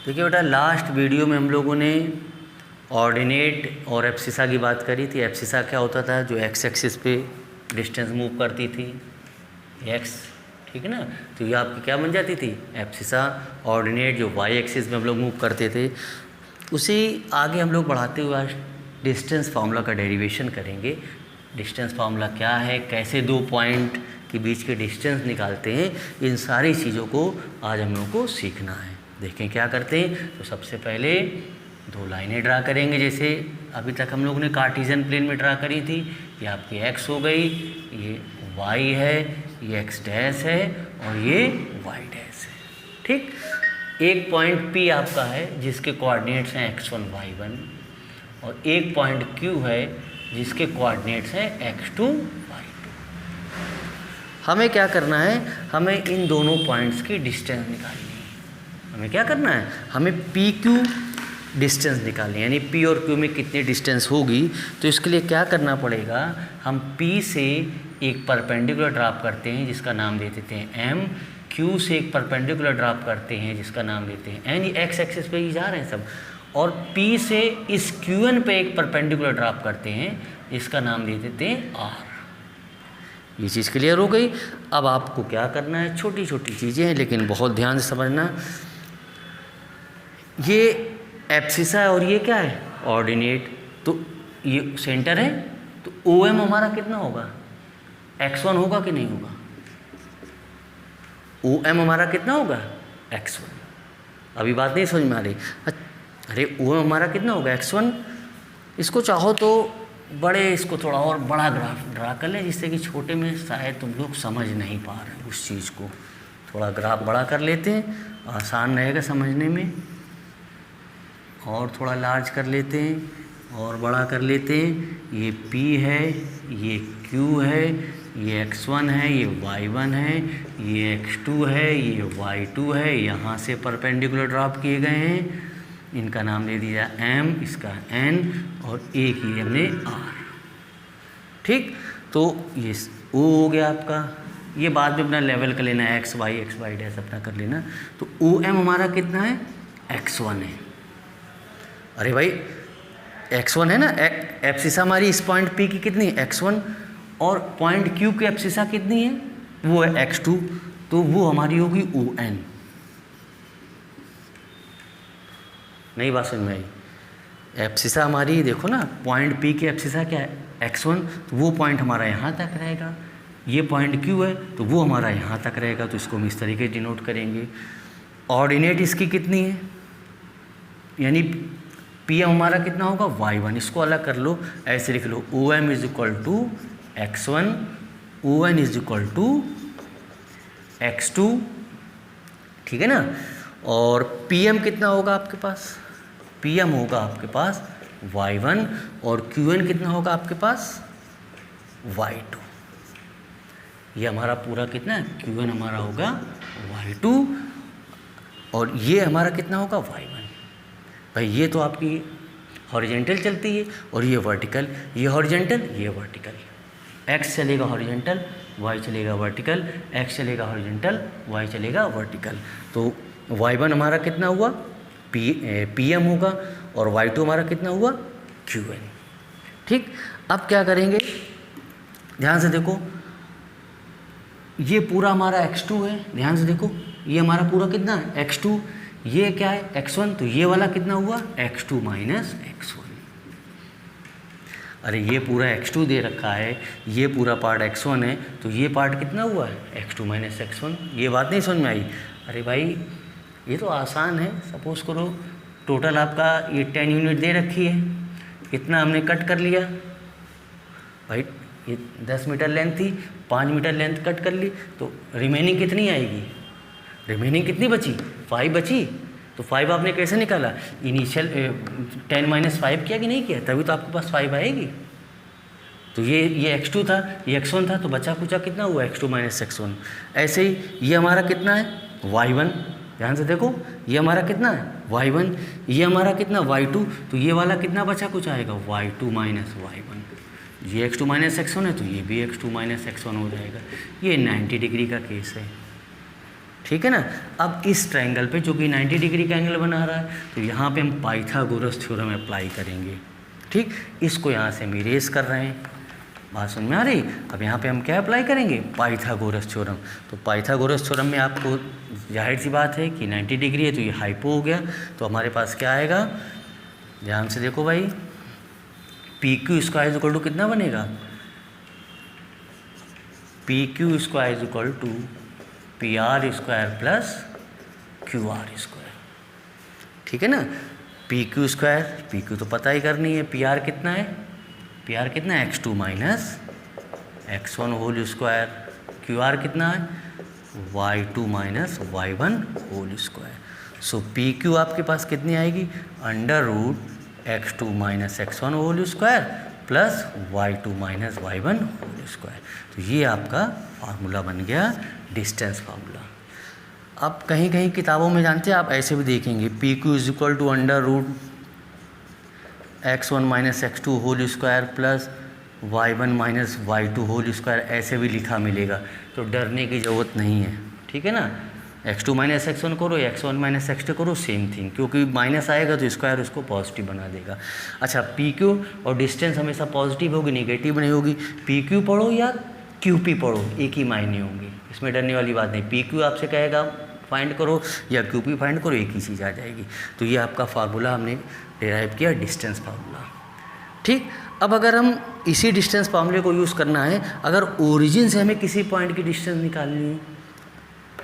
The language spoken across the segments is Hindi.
देखिए बेटा, लास्ट वीडियो में हम लोगों ने ऑर्डिनेट और एब्सिसा की बात करी थी। एब्सिसा क्या होता था? जो एक्स एक्सिस पे डिस्टेंस मूव करती थी, एक्स, ठीक है ना। तो ये आपकी क्या बन जाती थी? एब्सिसा। ऑर्डिनेट जो वाई एक्सिस में हम लोग मूव करते थे, उसी आगे हम लोग बढ़ाते हुए आज डिस्टेंस फार्मूला का डेरिवेशन करेंगे। डिस्टेंस फार्मूला क्या है, कैसे दो पॉइंट के बीच के डिस्टेंस निकालते हैं, इन सारी चीज़ों को आज हम लोग को सीखना है। देखें क्या करते हैं। तो सबसे पहले दो लाइनें ड्रा करेंगे, जैसे अभी तक हम लोग ने कार्टेशियन प्लेन में ड्रा करी थी। ये आपकी एक्स हो गई, ये वाई है, ये एक्स डैश है और ये वाई डैश है। ठीक। एक पॉइंट P आपका है जिसके कोऑर्डिनेट्स हैं x1 y1 और एक पॉइंट Q है जिसके कोऑर्डिनेट्स हैं x2 y2। हमें क्या करना है? हमें इन दोनों पॉइंट्स की डिस्टेंस निकालनी है। हमें क्या करना है? हमें PQ डिस्टेंस निकालनी है, यानी P और Q में कितनी डिस्टेंस होगी। तो इसके लिए क्या करना पड़ेगा? हम P से एक परपेंडिकुलर ड्रॉप करते हैं जिसका नाम दे देते हैं M, Q से एक परपेंडिकुलर ड्रॉप करते हैं जिसका नाम देते हैं N। ये एक्स एक्सिस पे ही जा रहे हैं सब। और P से इस QN पे एक परपेंडिकुलर ड्रॉप करते हैं जिसका नाम दे देते हैं R। ये चीज़ क्लियर हो गई। अब आपको क्या करना है? छोटी छोटी चीज़ें हैं लेकिन बहुत ध्यान से समझना। ये एब्सिसा है और ये क्या है? ऑर्डिनेट। तो ये सेंटर है, तो OM हमारा कितना होगा? x1 होगा कि नहीं होगा? OM हमारा कितना होगा? x1। अभी बात नहीं समझ में आ रही? अरे OM हमारा कितना होगा? x1। इसको चाहो तो इसको थोड़ा और बड़ा ग्राफ ड्रा कर लें, जिससे कि छोटे में शायद तुम लोग समझ नहीं पा रहे उस चीज़ को। थोड़ा ग्राफ बड़ा कर लेते हैं, आसान रहेगा समझने में। और थोड़ा लार्ज कर लेते हैं और बड़ा कर लेते हैं। ये P है, ये Q है, ये x1 है, ये y1 है, ये x2 है, ये y2 है। यहाँ से परपेंडिकुलर ड्रॉप किए गए हैं। इनका नाम दे दिया M, इसका N और एक ही हमने R। ठीक। तो ये O हो गया आपका। ये बाद में अपना लेवल कर लेना, x y डैश अपना कर लेना। तो OM हमारा कितना है? x1 है। अरे भाई x1 है ना। एब्सिसा हमारी इस पॉइंट P की कितनी है? x1। और पॉइंट Q की एब्सिसा कितनी है? वो है x2। तो वो हमारी होगी ON। नई बात समझ में आई? एब्सिसा हमारी देखो ना, पॉइंट P की एब्सिसा क्या है? x1। तो वो पॉइंट हमारा यहाँ तक रहेगा। ये पॉइंट Q है तो वो हमारा यहाँ तक रहेगा। तो इसको हम इस तरीके से डिनोट करेंगे। ऑर्डिनेट इसकी कितनी है? यानी PM हमारा कितना होगा? y1। इसको अलग कर लो, ऐसे लिख लो OM is equal to x1, ON is equal to x2। ठीक है ना। और PM कितना होगा आपके पास? PM होगा आपके पास y1 और QN कितना होगा आपके पास? y2। ये हमारा पूरा कितना है? QN हमारा होगा y2 और ये हमारा कितना होगा? y1। भाई ये तो आपकी हॉरिजेंटल चलती है और ये वर्टिकल। ये हॉरिजेंटल, ये वर्टिकल। x चलेगा हॉरिजेंटल, y चलेगा वर्टिकल, x चलेगा हॉरिजेंटल, y चलेगा वर्टिकल। तो y1 हमारा कितना हुआ? PM होगा और y2 हमारा कितना हुआ? QN। ठीक। अब क्या करेंगे? ध्यान से देखो, ये पूरा हमारा x2 है। ध्यान से देखो, ये हमारा पूरा कितना है? x2। ये क्या है? x1। तो ये वाला कितना हुआ? x2 minus x1। अरे ये पूरा x2 दे रखा है, ये पूरा पार्ट x1 है, तो ये पार्ट कितना हुआ है? x2 minus x1। ये बात नहीं समझ में आई? अरे भाई ये तो आसान है। सपोज करो टोटल आपका ये 10 यूनिट दे रखी है, इतना हमने कट कर लिया। भाई ये 10 मीटर लेंथ थी, 5 मीटर लेंथ कट कर ली, तो रिमेनिंग कितनी आएगी? रिमेनिंग कितनी बची? 5 बची। तो 5 आपने कैसे निकाला? इनिशियल 10 माइनस 5 किया कि नहीं किया? तभी तो आपके पास 5 आएगी। तो ये x2 था, ये x1 था, तो बचा कुचा कितना हुआ? x2 minus x1। ऐसे ही ये हमारा कितना है? y1। ध्यान से देखो, ये हमारा कितना है? y1। ये हमारा कितना? y2। तो ये वाला कितना बचा कुछ आएगा? y2 minus y1। ये x2 माइनस x1 है तो ये भी x2 माइनस x1 हो जाएगा। ये 90 डिग्री का केस है। ठीक है ना। अब इस ट्रायंगल पे जो कि 90 डिग्री का एंगल बना रहा है, तो यहाँ पे हम पाइथागोरस थ्योरम अप्लाई करेंगे। ठीक, इसको यहाँ से हम इरेज कर रहे हैं। बात समझ में आ रही। अब यहाँ पे हम क्या अप्लाई करेंगे, पाइथागोरस थ्योरम। तो पाइथागोरस थ्योरम में आपको जाहिर सी बात है कि 90 डिग्री है तो ये हाइपो हो गया, तो हमारे पास क्या आएगा, ध्यान से देखो भाई, P Q square equal to कितना बनेगा, P Q square equal to P R square plus Q R square. ठीक है ना। P Q square, P Q तो पता ही करनी है, पी आर कितना है, पी आर कितना है x2 minus x1 whole square, Q R कितना है y2 minus y1 whole square. So P Q आपके पास कितनी आएगी, under root x2 minus x1 whole square plus y2 minus y1 whole square. तो ये आपका फार्मूला बन गया, डिस्टेंस फार्मूला। अब कहीं कहीं किताबों में जानते हैं आप ऐसे भी देखेंगे, P Q is equal to under root x1 minus x2 whole square plus y1 minus y2 whole square, ऐसे भी लिखा मिलेगा। तो डरने की ज़रूरत नहीं है, ठीक है ना। x2 माइनस x1 करो, x1 माइनस x2 करो, सेम थिंग, क्योंकि माइनस आएगा तो स्क्वायर उसको पॉजिटिव बना देगा। अच्छा, पी क्यू और डिस्टेंस हमेशा पॉजिटिव होगी, नेगेटिव नहीं होगी। पी क्यू पढ़ो या क्यू पी पढ़ो, एक ही मायने होंगे, इसमें डरने वाली बात नहीं। पी क्यू आपसे कहेगा फाइंड करो या क्यू पी फाइंड करो, एक ही चीज़ आ जाएगी। तो ये आपका फार्मूला हमने डिराइव किया, डिस्टेंस फार्मूला। ठीक, अब अगर हम इसी डिस्टेंस फार्मूले को यूज़ करना है, अगर ओरिजिन से हमें किसी पॉइंट की डिस्टेंस निकालनी है,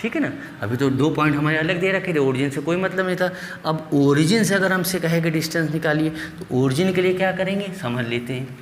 ठीक है ना। अभी तो 2 पॉइंट हमारे अलग दे रखे थे, ओरिजिन से कोई मतलब नहीं था। अब ओरिजिन से अगर हमसे कहे कि डिस्टेंस निकालिए, तो ओरिजिन के लिए क्या करेंगे, समझ लेते हैं।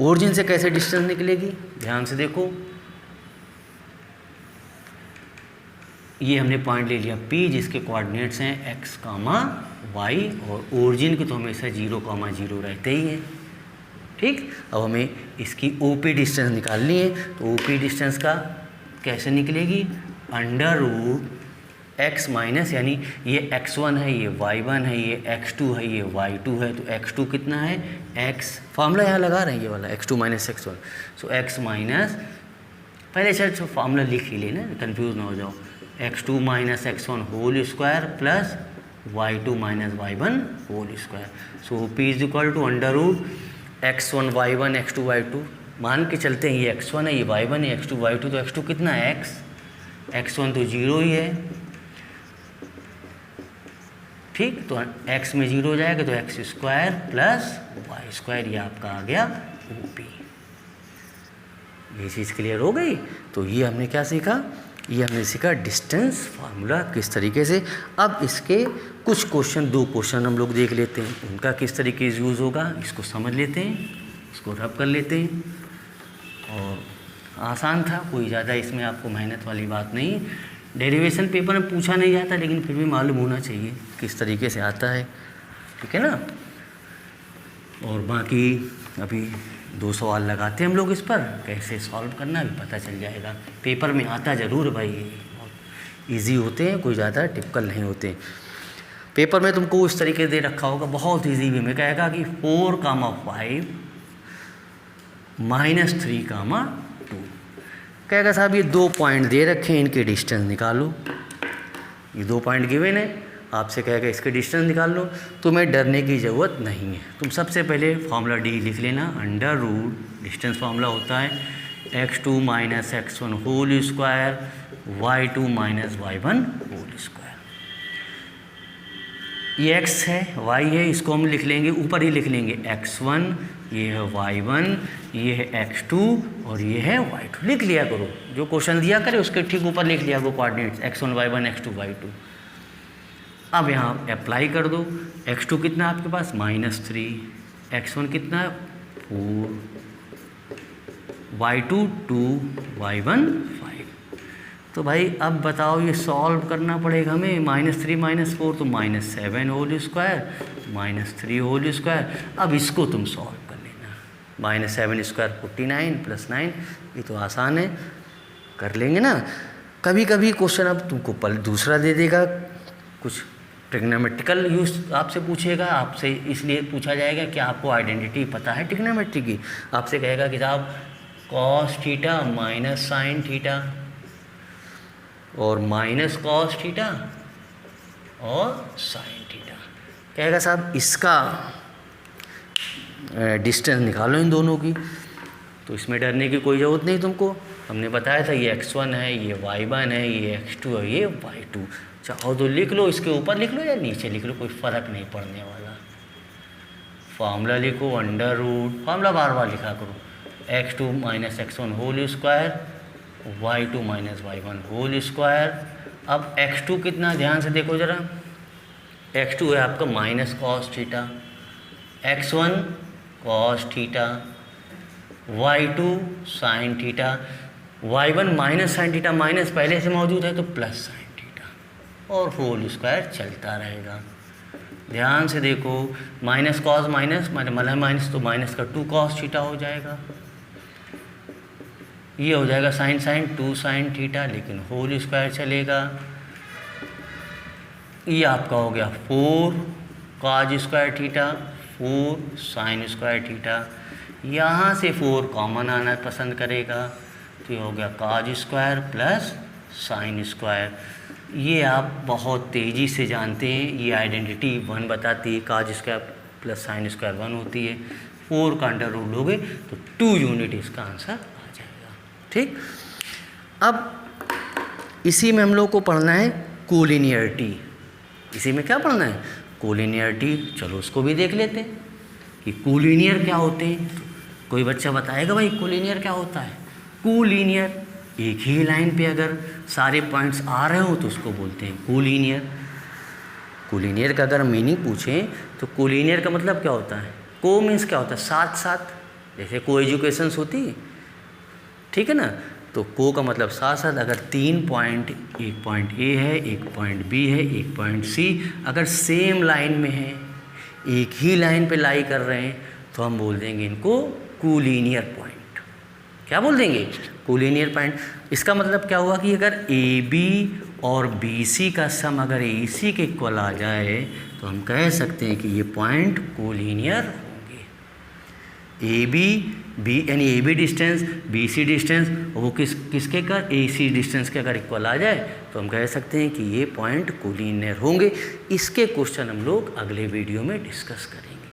ओरिजिन से कैसे डिस्टेंस निकलेगी, ध्यान से देखो। ये हमने पॉइंट ले लिया P, जिसके कोऑर्डिनेट्स हैं x, y, और ओरिजिन की तो हमेशा 0, 0 रहते ही हैं। ठीक, अब हमें इसकी OP डिस्टेंस निकालनी है। तो OP डिस्टेंस का कैसे निकलेगी, अंडर रूट x माइनस, यानी ये x1 है, ये y1 है, ये x2 है, ये y2 है। तो x2 कितना है, x, फार्मूला यहाँ लगा रहे हैं ये वाला, x2 माइनस x1। सो x माइनस, पहले शायद फार्मूला लिख ही लेना, कन्फ्यूज़ ना हो जाओ, x2 minus x1 whole square plus y2 minus y1 whole square. So P is equal to under root x1 y1 x2 y2, मान के चलते हैं ये x1 है, ये y1 है, x2 y2। तो x2 कितना है, x1 तो 0 ही है। ठीक, तो x में 0 हो जाएगा तो x square plus y square, ये आपका आ गया OP। ये चीज़ क्लियर हो गई। तो ये हमने क्या सीखा, ये हमने सीखा डिस्टेंस फार्मूला किस तरीके से। अब इसके कुछ क्वेश्चन, 2 क्वेश्चन हम लोग देख लेते हैं, उनका किस तरीके से यूज़ होगा, इसको समझ लेते हैं, इसको रब कर लेते हैं। और आसान था, कोई ज़्यादा इसमें आपको मेहनत वाली बात नहीं। डेरिवेशन पेपर में पूछा नहीं जाता, लेकिन फिर भी मालूम होना चाहिए किस तरीके से आता है, ठीक है ना। और बाकी अभी 2 सवाल लगाते हैं हम लोग, इस पर कैसे सॉल्व करना भी पता चल जाएगा। पेपर में आता ज़रूर भाई, बहुत ईजी होते हैं, कोई ज़्यादा टिपिकल नहीं होते। पेपर में तुमको इस तरीके दे रखा होगा, बहुत ईजी वे में कहेगा कि 4, 5 माइनस 3, 2। कहेगा साहब ये 2 पॉइंट दे रखे हैं, इनके डिस्टेंस निकालो। ये 2 पॉइंट गिवन है, आपसे कहेगा इसके डिस्टेंस निकाल लो। तुम्हें डरने की ज़रूरत नहीं है। तुम सबसे पहले फार्मूला D लिख लेना, अंडर रूट डिस्टेंस फार्मूला होता है x2 minus x1 whole square y2 minus y1 whole square. ये x है, y है, इसको हम लिख लेंगे, ऊपर ही लिख लेंगे x1, ये है y1, ये है x2 और ये है y2। लिख लिया करो, जो क्वेश्चन दिया करे उसके ठीक ऊपर लिख लिया करो coordinates, x1 y1 x2 y2। अब यहाँ अप्लाई कर दो। x2 कितना आपके पास -3, x1 कितना 4, y2 2, y1 5। तो भाई अब बताओ ये सॉल्व करना पड़ेगा हमें। -3 -4 तो -7 होल स्क्वायर, -3 होल स्क्वायर। अब इसको तुम सॉल्व कर लेना, -7 स्क्वायर 49 + 9। ये तो आसान है, कर लेंगे ना। कभी कभी क्वेश्चन अब तुमको दूसरा दे देगा, कुछ ट्रिग्नोमेट्रिकल यूज आपसे पूछेगा। आपसे इसलिए पूछा जाएगा कि आपको आइडेंटिटी पता है ट्रिग्नोमेट्री की। आपसे कहेगा कि साहब cos theta minus sine theta, और माइनस कॉस थीटा और साइन थीटा। कहेगा साहब इसका डिस्टेंस निकालो इन दोनों की, तो इसमें डरने की कोई ज़रूरत नहीं तुमको। हमने बताया था ये x1 है, ये y1 है, ये x2 है, ये y2। चाहो तो लिख लो, इसके ऊपर लिख लो या नीचे लिख लो, कोई फ़र्क नहीं पड़ने वाला। फार्मूला लिखो अंडर रूट, फार्मूला बार बार लिखा करो, x2 minus x1 whole square, y2 minus y1 whole square. अब x2 कितना, ध्यान से देखो ज़रा, x2 है आपका minus cos theta, x1 cos theta, y2 sine theta, y1 minus sine theta, minus पहले से मौजूद है तो प्लस साइन थीटा, और होल स्क्वायर चलता रहेगा। ध्यान से देखो, माइनस कॉस माइनस मतलब माइनस, तो माइनस का 2 कॉस थीटा हो जाएगा, ये हो जाएगा साइन साइन 2 साइन थीटा, लेकिन होल स्क्वायर चलेगा। ये आपका हो गया 4 cos square theta, 4 sine square theta. यहाँ से 4 कॉमन आना पसंद करेगा, तो ये हो गया cos square plus sine square. ये आप बहुत तेज़ी से जानते हैं, ये आइडेंटिटी 1 बताती है, cos square plus sine square 1 होती है। 4 का अंडर रूट लोगे तो 2 यूनिट इसका आंसर आ जाएगा। ठीक, अब इसी में हम लोग को पढ़ना है कोलिनियरिटी। इसी में क्या पढ़ना है, कोलिनियरिटी। चलो उसको भी देख लेते हैं कि कोलिनियर क्या होते हैं। कोई बच्चा बताएगा भाई कोलिनियर क्या होता है। कोलिनियर, एक ही लाइन पे अगर सारे पॉइंट्स आ रहे हो तो उसको बोलते हैं कोलिनियर। कोलिनियर का अगर मीनिंग पूछें तो कोलिनियर का मतलब क्या होता है, को मीन्स क्या होता है, साथ साथ, जैसे को एजुकेशंस होती है, ठीक है ना। तो को का मतलब साथ साथ, अगर 3 पॉइंट, एक पॉइंट ए है, एक पॉइंट बी है, एक पॉइंट सी, अगर सेम लाइन में है, एक ही लाइन पे लाई कर रहे हैं, तो हम बोल देंगे इनको कोलिनियर पॉइंट। क्या बोल देंगे, कोलिनियर पॉइंट। इसका मतलब क्या हुआ कि अगर ए बी और बी सी का सम अगर ए सी के इक्वल आ जाए तो हम कह सकते हैं कि ये पॉइंट कोलिनियर होंगे। ए बी बी यानी A B distance, B C distance, वो किसके का, ए सी डिस्टेंस के अगर इक्वल आ जाए तो हम कह सकते हैं कि ये पॉइंट कोलिनियर होंगे। इसके क्वेश्चन हम लोग अगले वीडियो में डिस्कस करेंगे।